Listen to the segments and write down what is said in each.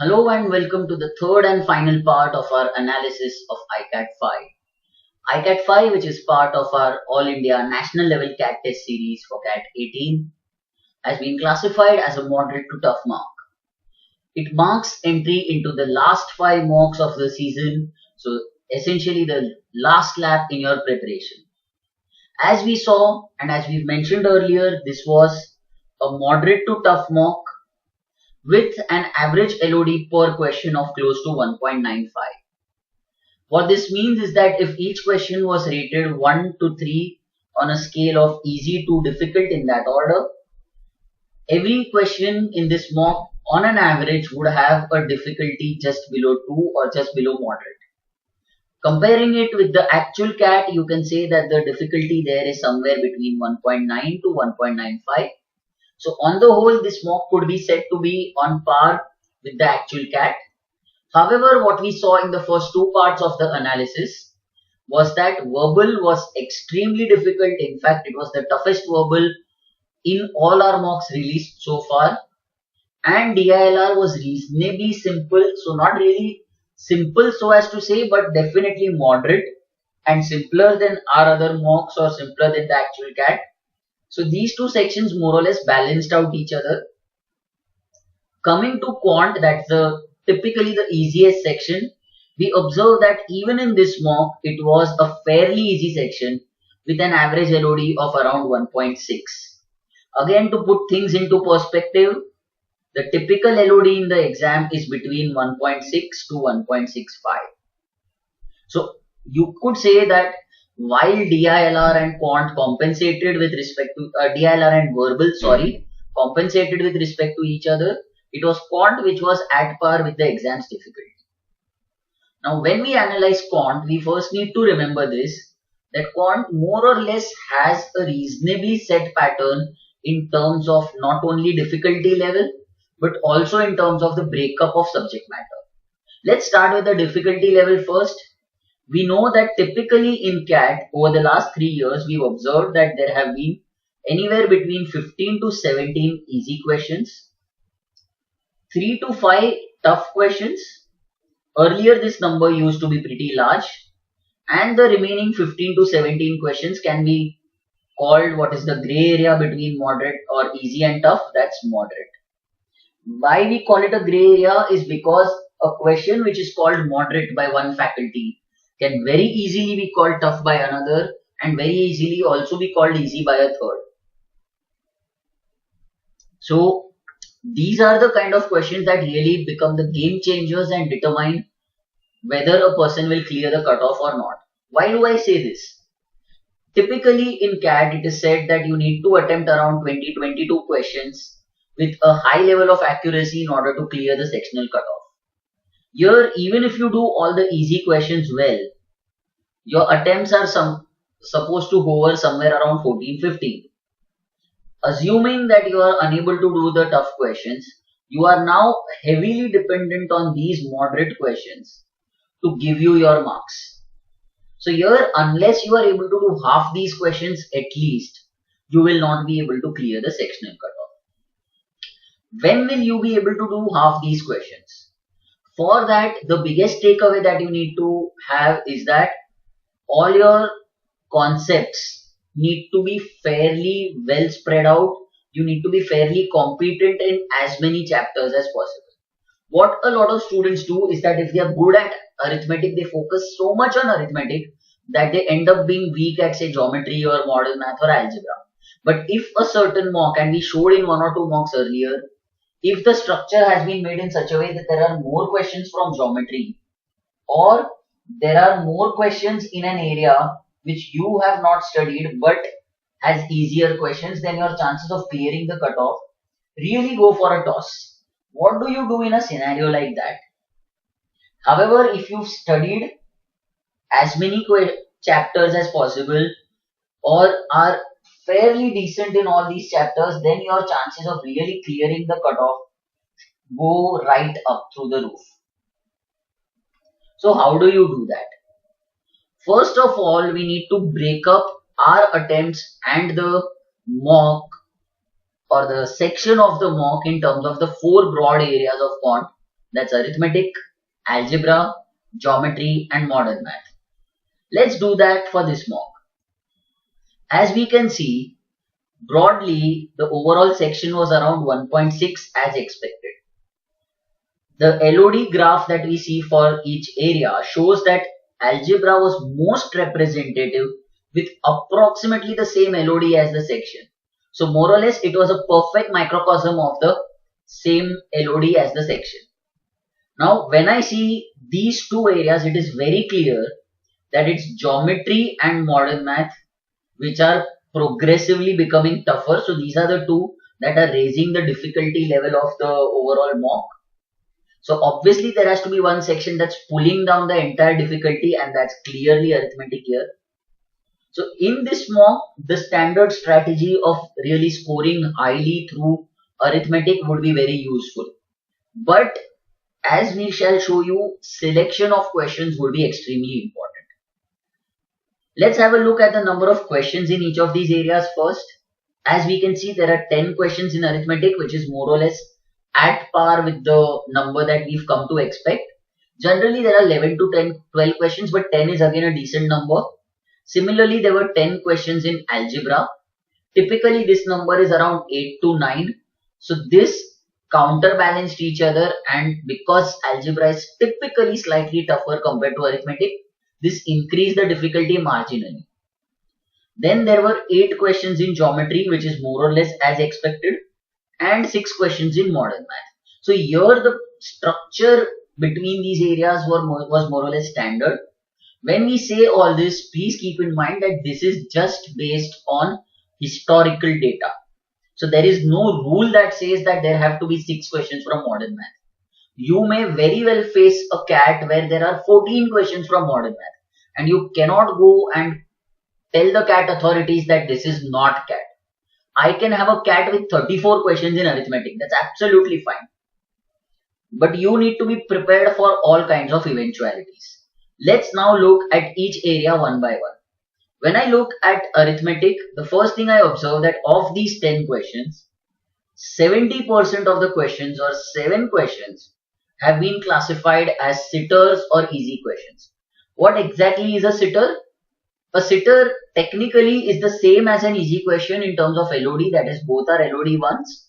Hello and welcome to the third and final part of our analysis of iCAT5. iCAT5, which is part of our All India National Level CAT test series for CAT 18, has been classified as a moderate to tough mark. It marks entry into the last 5 mocks of the season, so essentially the last lap in your preparation. As we saw and as we mentioned earlier, this was a moderate to tough mock with an average LOD per question of close to 1.95. What this means is that if each question was rated 1 to 3 on a scale of easy to difficult in that order, every question in this mock on an average would have a difficulty just below 2 or just below moderate. Comparing it with the actual CAT, you can say that the difficulty there is somewhere between 1.9 to 1.95. So on the whole, this mock could be said to be on par with the actual CAT. However, what we saw in the first 2 parts of the analysis was that verbal was extremely difficult. In fact, it was the toughest verbal in all our mocks released so far. And DILR was reasonably simple. So not really simple so as to say, but definitely moderate and simpler than our other mocks or simpler than the actual CAT. So these two sections more or less balanced out each other. Coming to quant, that's typically the easiest section. We observe that even in this mock, it was a fairly easy section with an average LOD of around 1.6. Again, to put things into perspective, the typical LOD in the exam is between 1.6 to 1.65. So you could say that while DILR and quant compensated with respect to DILR and verbal, compensated with respect to each other, it was quant which was at par with the exam's difficulty. Now, when we analyze quant, we first need to remember this, that quant more or less has a reasonably set pattern in terms of not only difficulty level, but also in terms of the breakup of subject matter. Let's start with the difficulty level first. We know that typically in CAT, over the last 3 years, we've observed that there have been anywhere between 15 to 17 easy questions, 3 to 5 tough questions. Earlier, this number used to be pretty large, and the remaining 15 to 17 questions can be called what is the gray area between moderate or easy and tough, that's moderate. Why we call it a gray area is because a question which is called moderate by one faculty can very easily be called tough by another and very easily also be called easy by a third. So these are the kind of questions that really become the game changers and determine whether a person will clear the cutoff or not. Why do I say this? Typically in CAT, it is said that you need to attempt around 20-22 questions with a high level of accuracy in order to clear the sectional cutoff. Here, even if you do all the easy questions well, your attempts are supposed to hover somewhere around 14-15. Assuming that you are unable to do the tough questions, you are now heavily dependent on these moderate questions to give you your marks. So here, unless you are able to do half these questions at least, you will not be able to clear the sectional cutoff. When will you be able to do half these questions? For that, the biggest takeaway that you need to have is that all your concepts need to be fairly well spread out. You need to be fairly competent in as many chapters as possible. What a lot of students do is that if they are good at arithmetic, they focus so much on arithmetic that they end up being weak at say geometry or modern math or algebra. But if a certain mock, and we showed in 1 or 2 mocks earlier, if the structure has been made in such a way that there are more questions from geometry or there are more questions in an area which you have not studied but has easier questions, then your chances of clearing the cutoff really go for a toss. What do you do in a scenario like that? However, if you've studied as many chapters as possible or are fairly decent in all these chapters, then your chances of really clearing the cutoff go right up through the roof. So how do you do that? First of all, we need to break up our attempts and the mock or the section of the mock in terms of the 4 broad areas of quant That's arithmetic, algebra, geometry, and modern math. Let's do that for this mock. As we can see, broadly, the overall section was around 1.6 as expected. The LOD graph that we see for each area shows that algebra was most representative with approximately the same LOD as the section. So more or less it was a perfect microcosm of the same LOD as the section. Now when I see these two areas, it is very clear that it's geometry and modern math which are progressively becoming tougher. So these are the two that are raising the difficulty level of the overall mock. So obviously there has to be one section that's pulling down the entire difficulty, and that's clearly arithmetic here. So in this mock, the standard strategy of really scoring highly through arithmetic would be very useful. But as we shall show you, selection of questions would be extremely important. Let's have a look at the number of questions in each of these areas first. As we can see, there are 10 questions in arithmetic, which is more or less at par with the number that we've come to expect. Generally, there are 11 to 12 questions, but 10 is again a decent number. Similarly, there were 10 questions in algebra. Typically, this number is around 8 to 9. So this counterbalanced each other, and because algebra is typically slightly tougher compared to arithmetic, this increased the difficulty marginally. Then there were 8 questions in geometry, which is more or less as expected, and 6 questions in modern math. So here the structure between these areas was more or less standard. When we say all this, please keep in mind that this is just based on historical data. So there is no rule that says that there have to be 6 questions from modern math. You may very well face a CAT where there are 14 questions from modern math, and you cannot go and tell the CAT authorities that this is not CAT. I can have a CAT with 34 questions in arithmetic. That's absolutely fine. But you need to be prepared for all kinds of eventualities. Let's now look at each area one by one. When I look at arithmetic, the first thing I observe that of these 10 questions, 70% of the questions, or 7 questions, have been classified as sitters or easy questions. What exactly is a sitter? A sitter technically is the same as an easy question in terms of LOD, that is both are LOD ones.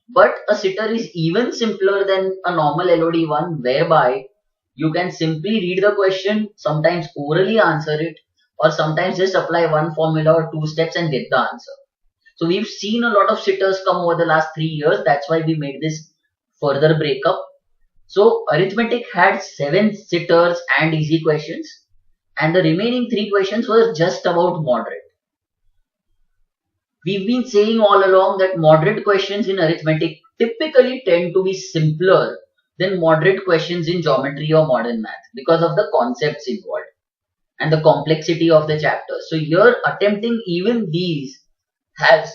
But a sitter is even simpler than a normal LOD one, whereby you can simply read the question, sometimes orally answer it, or sometimes just apply one formula or 2 steps and get the answer. So we've seen a lot of sitters come over the last 3 years. That's why we made this further breakup. So arithmetic had 7 sitters and easy questions, and the remaining 3 questions were just about moderate. We've been saying all along that moderate questions in arithmetic typically tend to be simpler than moderate questions in geometry or modern math because of the concepts involved and the complexity of the chapters. So here attempting even these has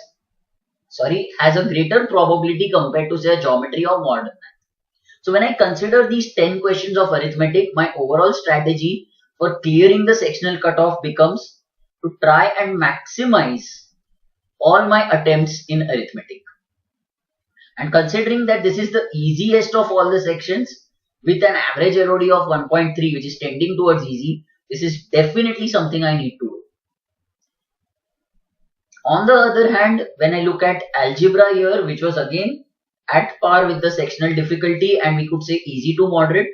a greater probability compared to say geometry or modern math. So when I consider these 10 questions of arithmetic, my overall strategy for clearing the sectional cutoff becomes to try and maximize all my attempts in arithmetic. And considering that this is the easiest of all the sections with an average LOD of 1.3, which is tending towards easy, this is definitely something I need to do. On the other hand, when I look at algebra here, which was again at par with the sectional difficulty and we could say easy to moderate,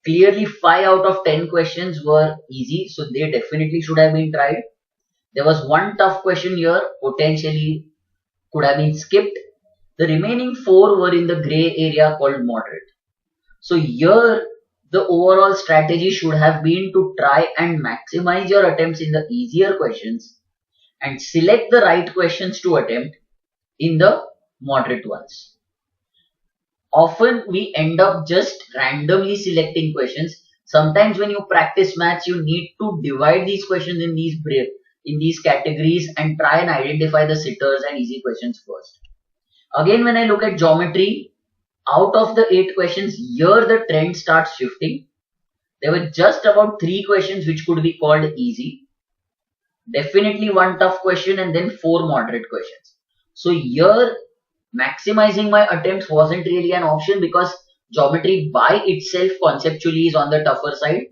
clearly 5 out of 10 questions were easy, so they definitely should have been tried. There was one tough question here, potentially could have been skipped. The remaining 4 were in the grey area called moderate. So here the overall strategy should have been to try and maximize your attempts in the easier questions and select the right questions to attempt in the moderate ones. Often we end up just randomly selecting questions. Sometimes when you practice maths, you need to divide these questions in these categories and try and identify the sitters and easy questions first. Again, when I look at geometry, out of the 8 questions, here the trend starts shifting. There were just about 3 questions which could be called easy. Definitely one tough question and then 4 moderate questions. So here maximizing my attempts wasn't really an option because geometry by itself conceptually is on the tougher side.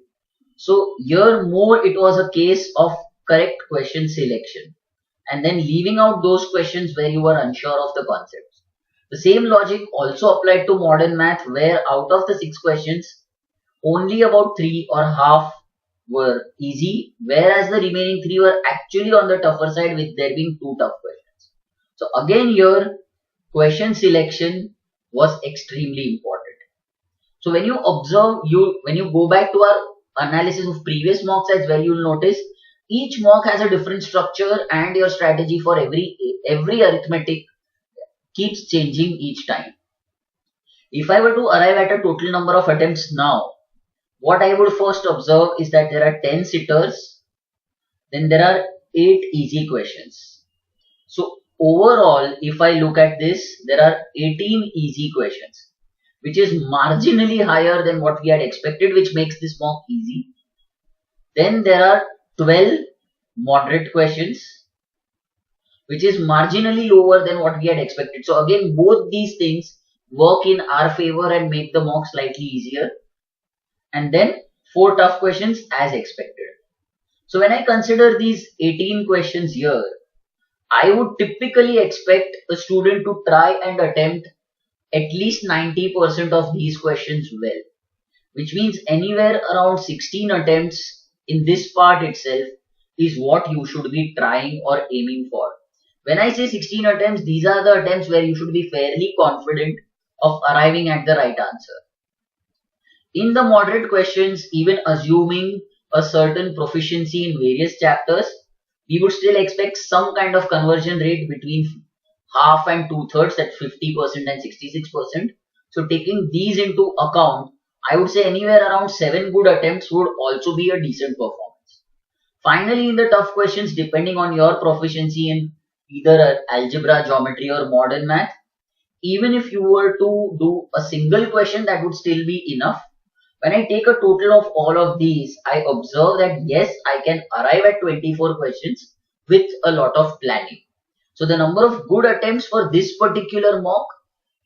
So here more it was a case of correct question selection and then leaving out those questions where you were unsure of the concepts. The same logic also applied to modern math, where out of the 6 questions, only about 3 or half were easy, whereas the remaining 3 were actually on the tougher side, with there being 2 tough questions. So again here, question selection was extremely important. So when you observe, when you go back to our analysis of previous mock sites, where you'll notice each mock has a different structure and your strategy for every arithmetic keeps changing each time. If I were to arrive at a total number of attempts now, what I would first observe is that there are 10 sitters, then there are 8 easy questions. So overall, if I look at this, there are 18 easy questions, which is marginally higher than what we had expected, which makes this mock easy. Then there are 12 moderate questions, which is marginally lower than what we had expected. So again, both these things work in our favor and make the mock slightly easier. And then 4 tough questions as expected. So when I consider these 18 questions here, I would typically expect a student to try and attempt at least 90% of these questions well, which means anywhere around 16 attempts in this part itself is what you should be trying or aiming for. When I say 16 attempts, these are the attempts where you should be fairly confident of arriving at the right answer. In the moderate questions, even assuming a certain proficiency in various chapters, we would still expect some kind of conversion rate between half and 2/3 at 50% and 66%. So taking these into account, I would say anywhere around 7 good attempts would also be a decent performance. Finally, in the tough questions, depending on your proficiency in either algebra, geometry or modern math, even if you were to do a single question, that would still be enough. When I take a total of all of these, I observe that yes, I can arrive at 24 questions with a lot of planning. So the number of good attempts for this particular mock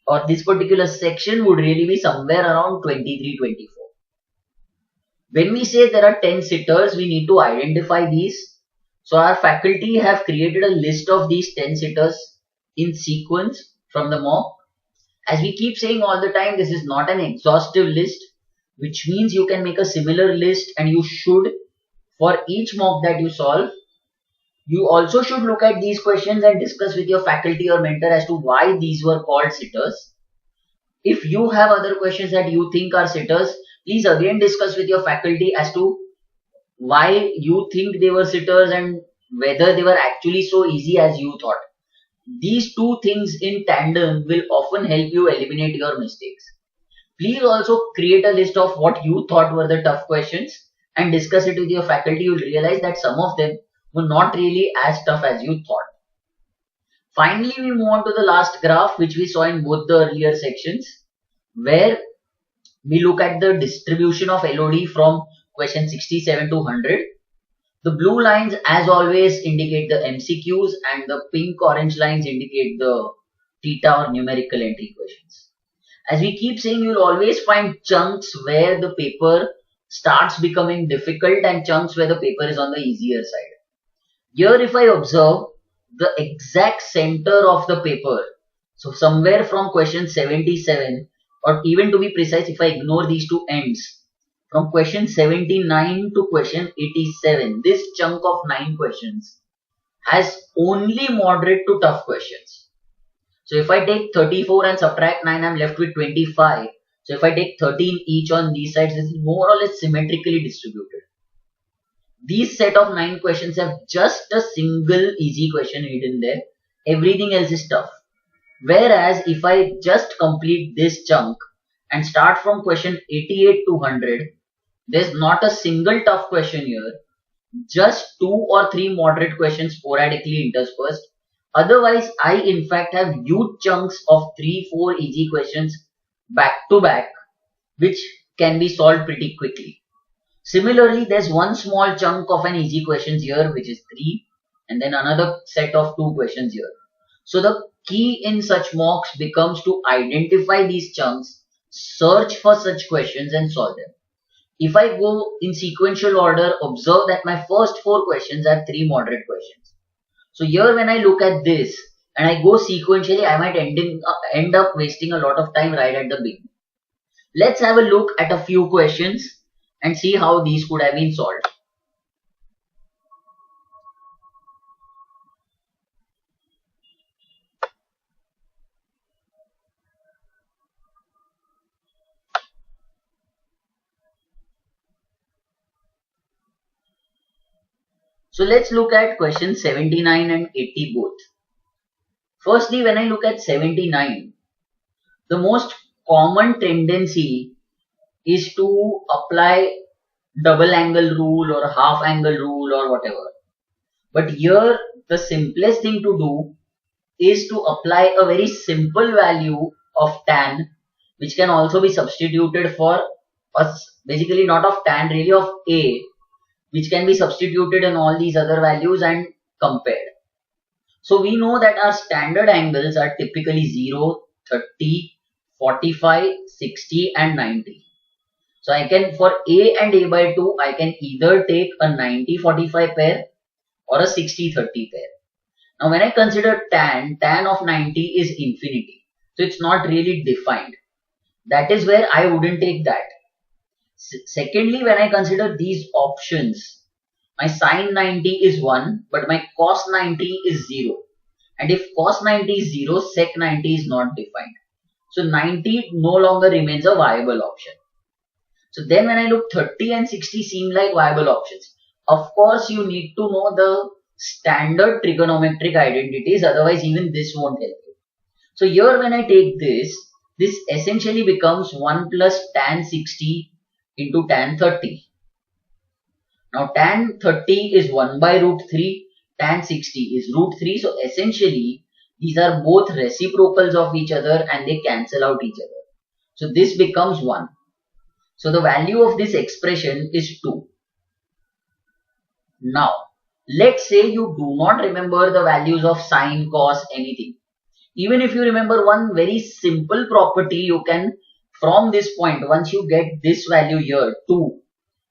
or this particular section would really be somewhere around 23, 24. When we say there are 10 sitters, we need to identify these. So our faculty have created a list of these 10 sitters in sequence from the mock. As we keep saying all the time, this is not an exhaustive list, which means you can make a similar list, and you should for each mock that you solve. You also should look at these questions and discuss with your faculty or mentor as to why these were called sitters. If you have other questions that you think are sitters, please again discuss with your faculty as to why you think they were sitters and whether they were actually so easy as you thought. These two things in tandem will often help you eliminate your mistakes. Please also create a list of what you thought were the tough questions and discuss it with your faculty. You'll realize that some of them were not really as tough as you thought. Finally, we move on to the last graph, which we saw in both the earlier sections, where we look at the distribution of LOD from question 67 to 100. The blue lines, as always, indicate the MCQs, and the pink-orange lines indicate the theta or numerical entry questions. As we keep saying, you'll always find chunks where the paper starts becoming difficult and chunks where the paper is on the easier side. Here, if I observe the exact center of the paper, so somewhere from question 77, or even to be precise, if I ignore these two ends, from question 79 to question 87, this chunk of 9 questions has only moderate to tough questions. So if I take 34 and subtract 9, I'm left with 25. So if I take 13 each on these sides, this is more or less symmetrically distributed. These set of 9 questions have just a single easy question hidden there. Everything else is tough. Whereas if I just complete this chunk and start from question 88 to 100, there's not a single tough question here. Just 2 or 3 moderate questions sporadically interspersed. Otherwise, I in fact have huge chunks of 3-4 easy questions back to back, which can be solved pretty quickly. Similarly, there's one small chunk of an easy questions here, which is 3, and then another set of 2 questions here. So the key in such mocks becomes to identify these chunks search for such questions and solve them. If I go in sequential order, observe that my first 4 questions are 3 moderate questions. So here when I look at this and I go sequentially, I might end up wasting a lot of time right at the beginning. Let's have a look at a few questions and see how these could have been solved. So let's look at questions 79 and 80 both. Firstly, when I look at 79, the most common tendency is to apply double angle rule or half angle rule or whatever. But here the simplest thing to do is to apply a very simple value of tan, which can also be substituted for us, basically not of tan, really of A, which can be substituted in all these other values and compared. So we know that our standard angles are typically 0, 30, 45, 60 and 90. So I can, for A and A by 2, I can either take a 90-45 pair or a 60-30 pair. Now when I consider tan of 90 is infinity. So it's not really defined. That is where I wouldn't take that. Secondly, when I consider these options, my sine 90 is 1, but my cos 90 is 0. And if cos 90 is 0, sec 90 is not defined. So 90 no longer remains a viable option. So then when I look, 30 and 60 seem like viable options. Of course, you need to know the standard trigonometric identities, otherwise even this won't help you. So here when I take this essentially becomes 1 plus tan 60 into tan 30. Now tan 30 is 1 by root 3, tan 60 is root 3. So essentially these are both reciprocals of each other and they cancel out each other. So this becomes 1. So the value of this expression is 2. Now let's say you do not remember the values of sine, cos, anything. Even if you remember one very simple property, you can, from this point, once you get this value here, 2,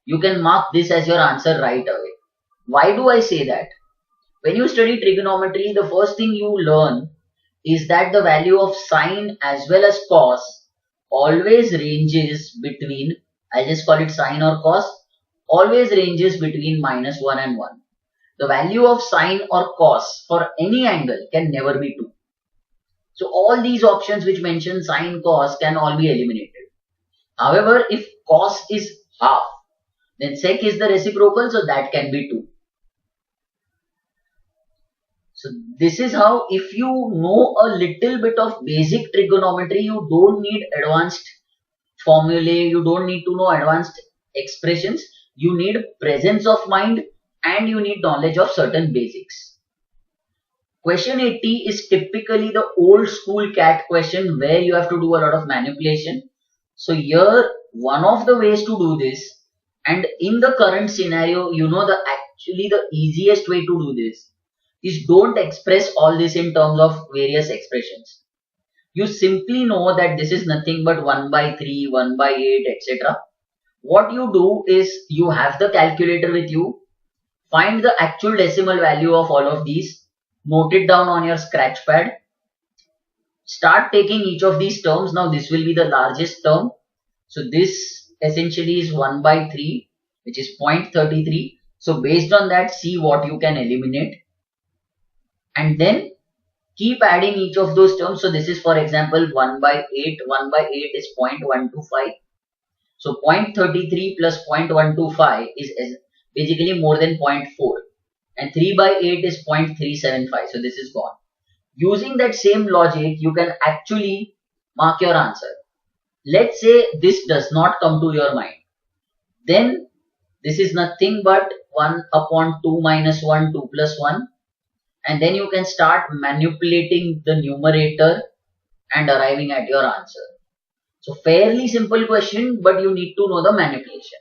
you can mark this as your answer right away. Why do I say that? When you study trigonometry, the first thing you learn is that the value of sine as well as cos always ranges between, I'll just call it sine or cos, always ranges between -1 and 1. The value of sine or cos for any angle can never be 2. So all these options which mention sine, cos can all be eliminated. However, if cos is half, then sec is the reciprocal, so that can be 2. So this is how, if you know a little bit of basic trigonometry, you don't need advanced formulae, you don't need to know advanced expressions, you need presence of mind and you need knowledge of certain basics. Question 80 is typically the old school CAT question where you have to do a lot of manipulation. So here, one of the ways to do this, and in the current scenario, you know, actually the easiest way to do this is don't express all this in terms of various expressions. You simply know that this is nothing but 1 by 3, 1 by 8, etc. What you do is you have the calculator with you, find the actual decimal value of all of these, note it down on your scratch pad, start taking each of these terms. Now this will be the largest term. So this essentially is 1 by 3, which is 0.33. So based on that, see what you can eliminate. And then keep adding each of those terms. So this is, for example, 1 by 8. 1 by 8 is 0.125. So 0.33 plus 0.125 is basically more than 0.4. And 3 by 8 is 0.375. So this is gone. Using that same logic, you can actually mark your answer. Let's say this does not come to your mind. Then this is nothing but 1 upon 2 minus 1, 2 plus 1. And then you can start manipulating the numerator and arriving at your answer. So fairly simple question, but you need to know the manipulation.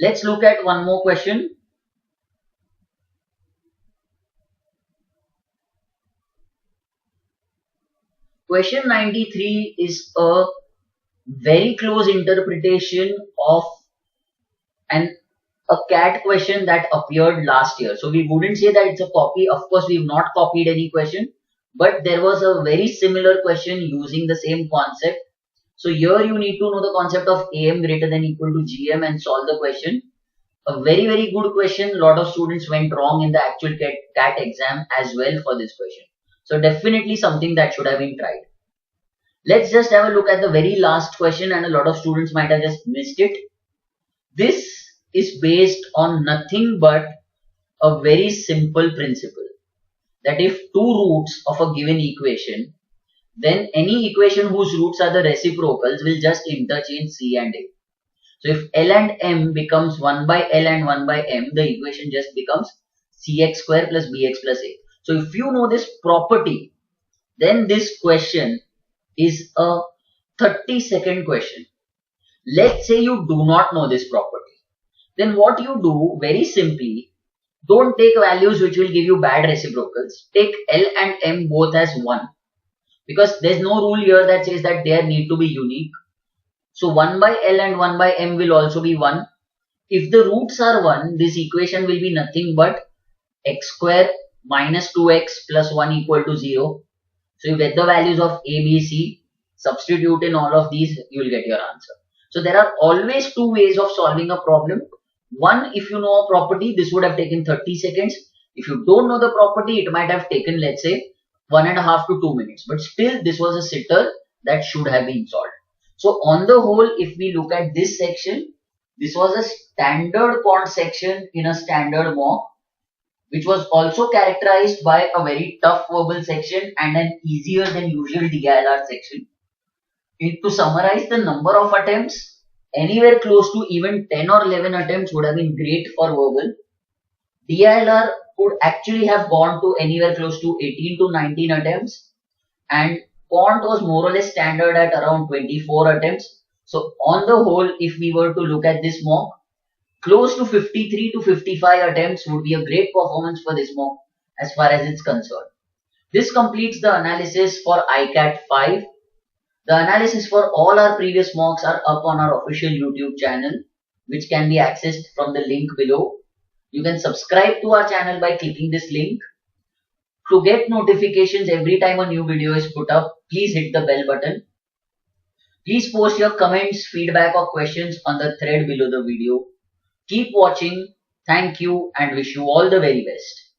Let's look at one more question. Question 93 is a very close interpretation of an a CAT question that appeared last year. So we wouldn't say that it's a copy. Of course, we've not copied any question, but there was a very similar question using the same concept. So here you need to know the concept of AM greater than equal to GM and solve the question. A very, very good question. A lot of students went wrong in the actual CAT exam as well for this question. So definitely something that should have been tried. Let's just have a look at the very last question, and a lot of students might have just missed it. This is based on nothing but a very simple principle that if two roots of a given equation, then any equation whose roots are the reciprocals will just interchange C and A. So if L and M becomes 1 by L and 1 by M, the equation just becomes Cx square plus Bx plus A. So if you know this property, then this question is a 30-second question. Let's say you do not know this property. Then what you do, very simply, don't take values which will give you bad reciprocals. Take L and M both as 1. Because there's no rule here that says that they need to be unique. So 1 by L and 1 by M will also be 1. If the roots are 1, this equation will be nothing but x square minus 2x plus 1 equal to 0. So you get the values of A, B, C. Substitute in all of these, you will get your answer. So there are always two ways of solving a problem. One, if you know a property, this would have taken 30 seconds. If you don't know the property, it might have taken, let's say, 1.5 to 2 minutes. But still, this was a sitter that should have been solved. So on the whole, if we look at this section, this was a standard quant section in a standard mock, which was also characterized by a very tough verbal section and an easier than usual DILR section. To summarize the number of attempts, anywhere close to even 10 or 11 attempts would have been great for verbal. DILR could actually have gone to anywhere close to 18 to 19 attempts, and quant was more or less standard at around 24 attempts. So on the whole, if we were to look at this mock, close to 53 to 55 attempts would be a great performance for this mock as far as it's concerned. This completes the analysis for iCAT05. The analysis for all our previous mocks are up on our official YouTube channel, which can be accessed from the link below. You can subscribe to our channel by clicking this link. To get notifications every time a new video is put up, please hit the bell button. Please post your comments, feedback or questions on the thread below the video. Keep watching. Thank you and wish you all the very best.